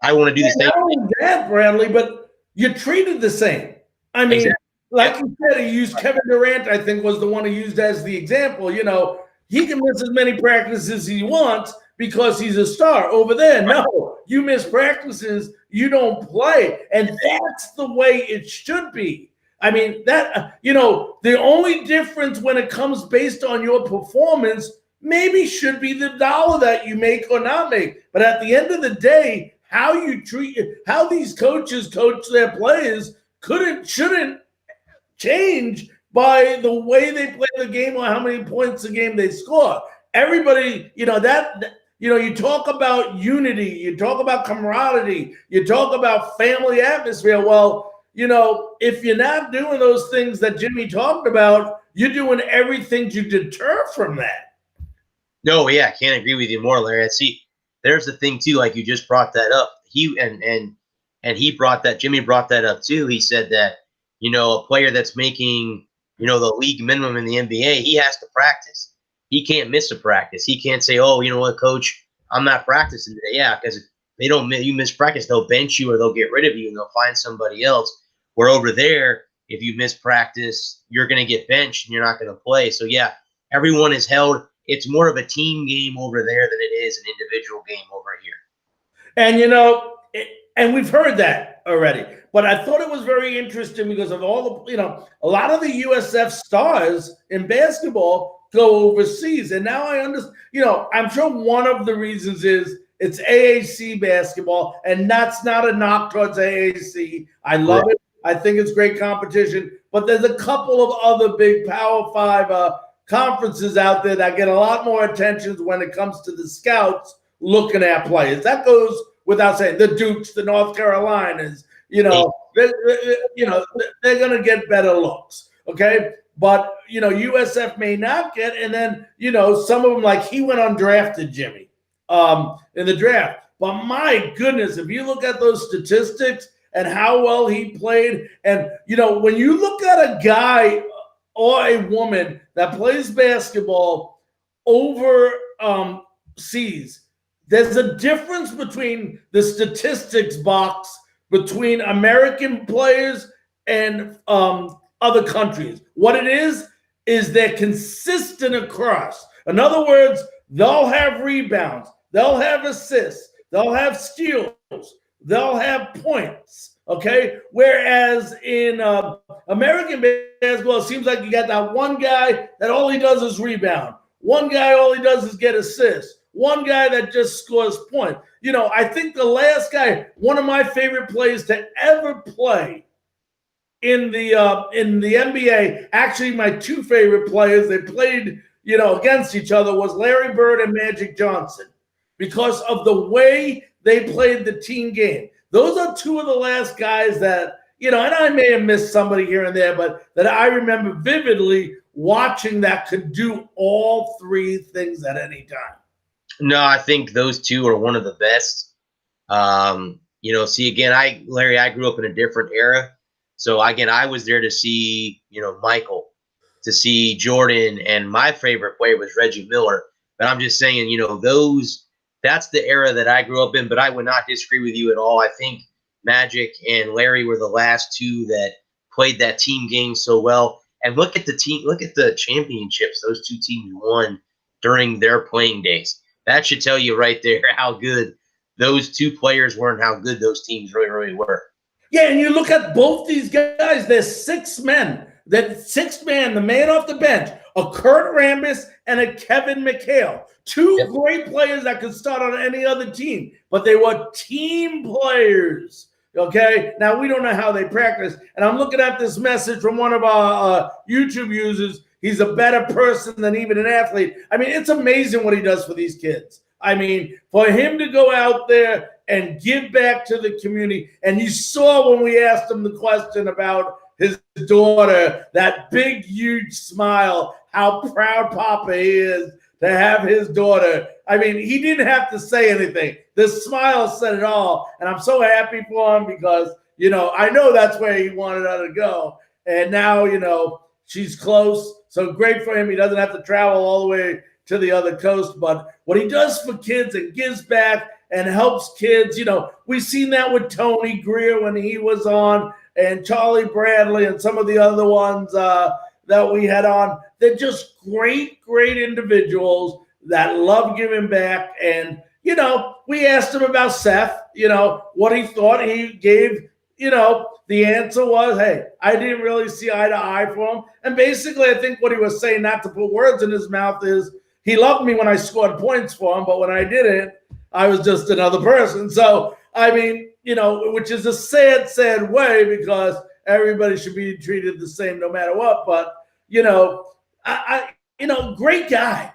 I want to do the same. Not only that, Bradley, but you're treated the same. Exactly. Like you said, he used Kevin Durant, I think, was the one he used as the example. He can miss as many practices as he wants because he's a star. Over there, no, you miss practices, you don't play. And that's the way it should be. The only difference when it comes based on your performance maybe should be the dollar that you make or not make. But at the end of the day, how you treat, how these coaches coach their players shouldn't change by the way they play the game or how many points a game they score. Everybody, you talk about unity, you talk about camaraderie, you talk about family atmosphere. Well, if you're not doing those things that Jimmy talked about, you're doing everything to deter from that. No, yeah, I can't agree with you more, Larry. See, there's the thing too, like you just brought that up. Jimmy brought that up too. He said that, a player that's making, the league minimum in the NBA, he has to practice. He can't miss a practice. He can't say, oh, you know what, coach, I'm not practicing today. Yeah, because you miss practice, they'll bench you or they'll get rid of you and they'll find somebody else. Where over there, if you miss practice, you're going to get benched and you're not going to play. So yeah, everyone is held. It's more of a team game over there than it is an individual game over here. And and we've heard that already. But I thought it was very interesting because of all the, a lot of the USF stars in basketball go overseas. And now I understand, I'm sure one of the reasons is it's AAC basketball, and that's not a knock towards AAC. I love it. I think it's great competition. But there's a couple of other big Power 5 conferences out there that get a lot more attention when it comes to the scouts looking at players. That goes without saying. The Dukes, the North Carolinas, they're going to get better looks, okay? But, USF may not get, and then, some of them, like he went undrafted, Jimmy, in the draft. But my goodness, if you look at those statistics and how well he played, and, when you look at a guy or a woman that plays basketball overseas, there's a difference between the statistics box between American players and other countries. What it is they're consistent across. In other words, they'll have rebounds, they'll have assists, they'll have steals, they'll have points, okay? Whereas in American basketball, it seems like you got that one guy that all he does is rebound. One guy, all he does is get assists. One guy that just scores points. I think the last guy, one of my favorite players to ever play in the NBA, actually my two favorite players, they played, against each other, was Larry Bird and Magic Johnson because of the way they played the team game. Those are two of the last guys that, and I may have missed somebody here and there, but that I remember vividly watching that could do all three things at any time. No, I think those two are one of the best. See, again, Larry, I grew up in a different era. So, again, I was there to see, Michael, to see Jordan, and my favorite player was Reggie Miller. But I'm just saying, that's the era that I grew up in. But I would not disagree with you at all. I think Magic and Larry were the last two that played that team game so well. And look at the championships those two teams won during their playing days. That should tell you right there how good those two players were and how good those teams really, really were. Yeah, and you look at both these guys, there's six men. That sixth man, the man off the bench, a Kurt Rambis and a Kevin McHale. Two great players that could start on any other team, but they were team players. Okay, now we don't know how they practice. And I'm looking at this message from one of our YouTube users. He's a better person than even an athlete. I mean, it's amazing what he does for these kids. I mean, for him to go out there and give back to the community. And you saw when we asked him the question about his daughter, that big, huge smile, how proud Papa is to have his daughter. I mean, he didn't have to say anything. The smile said it all. And I'm so happy for him because, I know that's where he wanted her to go. And now, she's close. So great for him. He doesn't have to travel all the way to the other coast. But what he does for kids and gives back and helps kids, we've seen that with Tony Greer when he was on, and Charlie Bradley and some of the other ones that we had on. They're just great, great individuals that love giving back. And, we asked him about Seth, what he thought. He gave, the answer was, hey, I didn't really see eye to eye for him. And basically, I think what he was saying, not to put words in his mouth, is he loved me when I scored points for him, but when I didn't, I was just another person. So, I mean, which is a sad, sad way because everybody should be treated the same no matter what. But, great guy,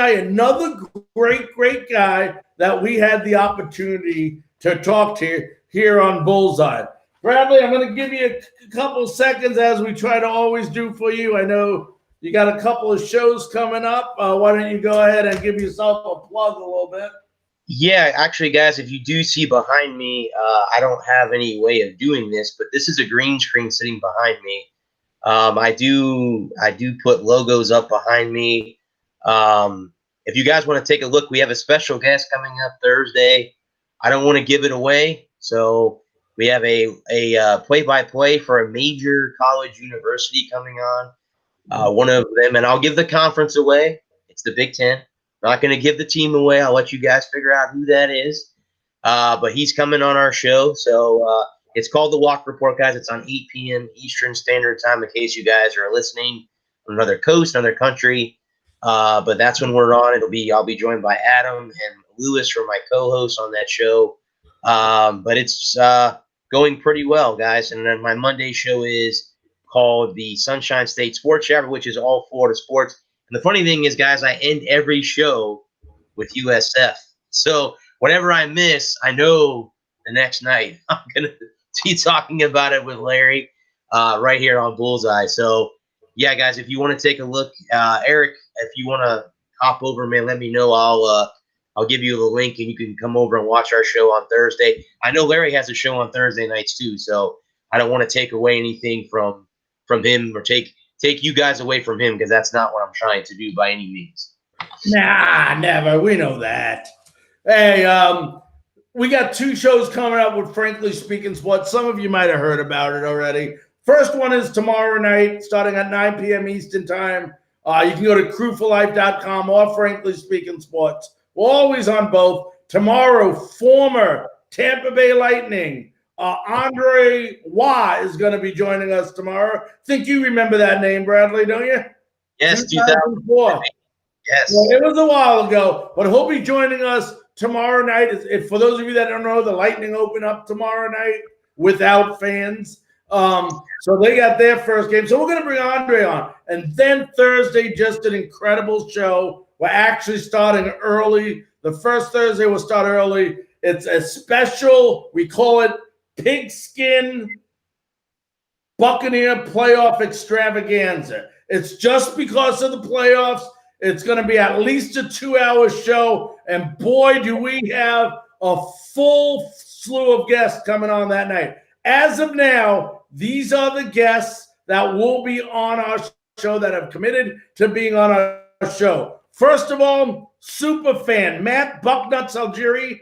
another great guy that we had the opportunity to talk to here on Bullseye. Bradley, I'm going to give you a couple seconds as we try to always do for you. I know you got a couple of shows coming up. Why don't you go ahead and give yourself a plug a little bit? Yeah, actually, guys, if you do see behind me, I don't have any way of doing this, but this is a green screen sitting behind me. I do put logos up behind me. If you guys want to take a look, we have a special guest coming up Thursday. I don't want to give it away, so we have a play-by-play for a major college university coming on. One of them, and I'll give the conference away. It's the Big Ten. Not going to give the team away. I'll let you guys figure out who that is. But he's coming on our show. So it's called The Walk Report, guys. It's on 8 p.m. Eastern Standard Time in case you guys are listening from another coast, another country. But that's when we're on. I'll be joined by Adam and Lewis from my co-hosts on that show. But it's going pretty well, guys. And then my Monday show is called the Sunshine State Sports Chapter, which is all Florida sports. And the funny thing is, guys, I end every show with USF. So whatever I miss, I know the next night I'm going to be talking about it with Larry right here on Bullseye. So, yeah, guys, if you want to take a look, Eric, if you want to hop over, man, let me know. I'll give you the link, and you can come over and watch our show on Thursday. I know Larry has a show on Thursday nights too, so I don't want to take away anything from him or take you guys away from him, because that's not what I'm trying to do by any means. Nah, never. We know that. Hey, we got 2 shows coming up with Frankly Speaking Sports. Some of you might have heard about it already. First one is tomorrow night, starting at 9 p.m. Eastern Time. You can go to crewforlife.com or Frankly Speaking Sports. We're always on both. Tomorrow, former Tampa Bay Lightning Andre Waugh is going to be joining us tomorrow. Think you remember that name, Bradley, don't you? Yes, 2004. Yes. Well, it was a while ago, but he'll be joining us tomorrow night. If for those of you that don't know, the Lightning open up tomorrow night without fans. So they got their first game. So we're going to bring Andre on. And then Thursday, just an incredible show. We're actually starting early. The first Thursday will start early. It's a special, we call it Pigskin Buccaneer Playoff Extravaganza. It's just because of the playoffs. It's going to be at least a 2-hour show. And boy, do we have a full slew of guests coming on that night. As of now, these are the guests that will be on our show that have committed to being on our show. First of all, super fan, Matt Bucknuts Algieri.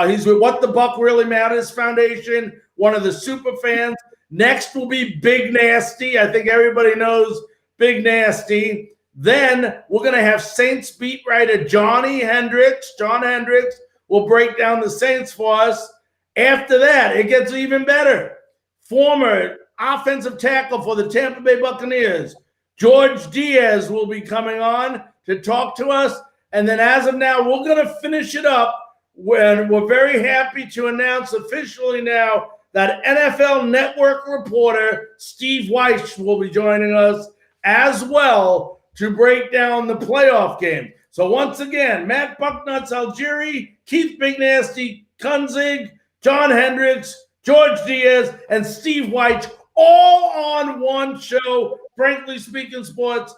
He's with What the Buck Really Matters Foundation, one of the super fans. Next will be Big Nasty. I think everybody knows Big Nasty. Then we're going to have Saints beat writer John Hendricks. John Hendricks will break down the Saints for us. After that, it gets even better. Former offensive tackle for the Tampa Bay Buccaneers, George Diaz, will be coming on to talk to us. And then as of now, we're going to finish it up when we're very happy to announce officially now that NFL Network reporter Steve Weiss will be joining us as well to break down the playoff game. So once again, Matt Bucknuts Algieri, Keith Big Nasty Kunzig, John Hendricks, George Diaz, and Steve White, all on one show, Frankly Speaking Sports,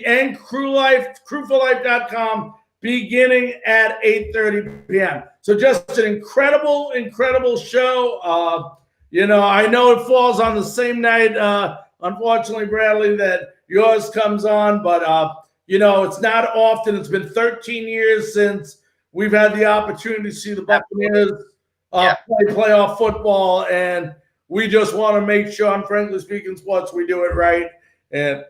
and crewforlife.com, beginning at 8:30 p.m. So just an incredible, incredible show. I know it falls on the same night, unfortunately, Bradley, that yours comes on, but, it's not often. It's been 13 years since we've had the opportunity to see the Buccaneers play playoff football, and we just want to make sure on Frankly Speaking Sports we do it right. And,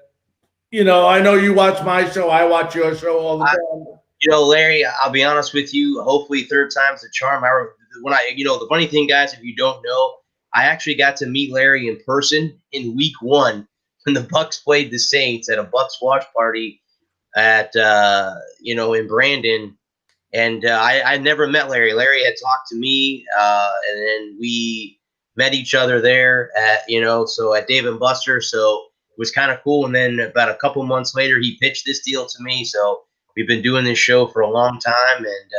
I know you watch my show. I watch your show all the time. Larry, I'll be honest with you. Hopefully third time's the charm. The funny thing, guys, if you don't know, I actually got to meet Larry in person in week 1 when the Bucs played the Saints at a Bucs watch party at, in Brandon. And I never met Larry. Larry had talked to me, and then we met each other there at, so at Dave and Buster. So it was kind of cool. And then about a couple months later, he pitched this deal to me. So we've been doing this show for a long time, and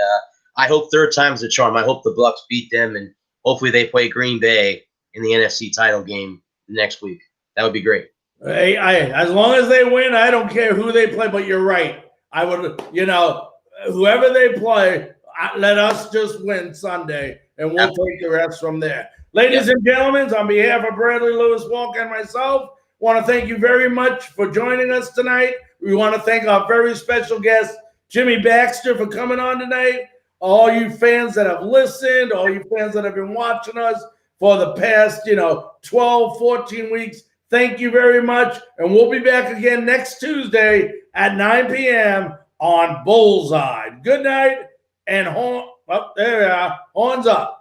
I hope third time's the charm. I hope the Bucks beat them, and hopefully they play Green Bay in the NFC title game next week. That would be great. Hey, as long as they win, I don't care who they play. But you're right. I would, whoever they play, let us just win Sunday, and we'll take the rest from there. Ladies and gentlemen, on behalf of Bradley Lewis Walker and myself, want to thank you very much for joining us tonight. We want to thank our very special guest, Jimmy Baxter, for coming on tonight. All you fans that have listened, all you fans that have been watching us for the past, 12, 14 weeks, thank you very much. And we'll be back again next Tuesday at 9 p.m. on Bullseye. Good night, and there we are. Horns up.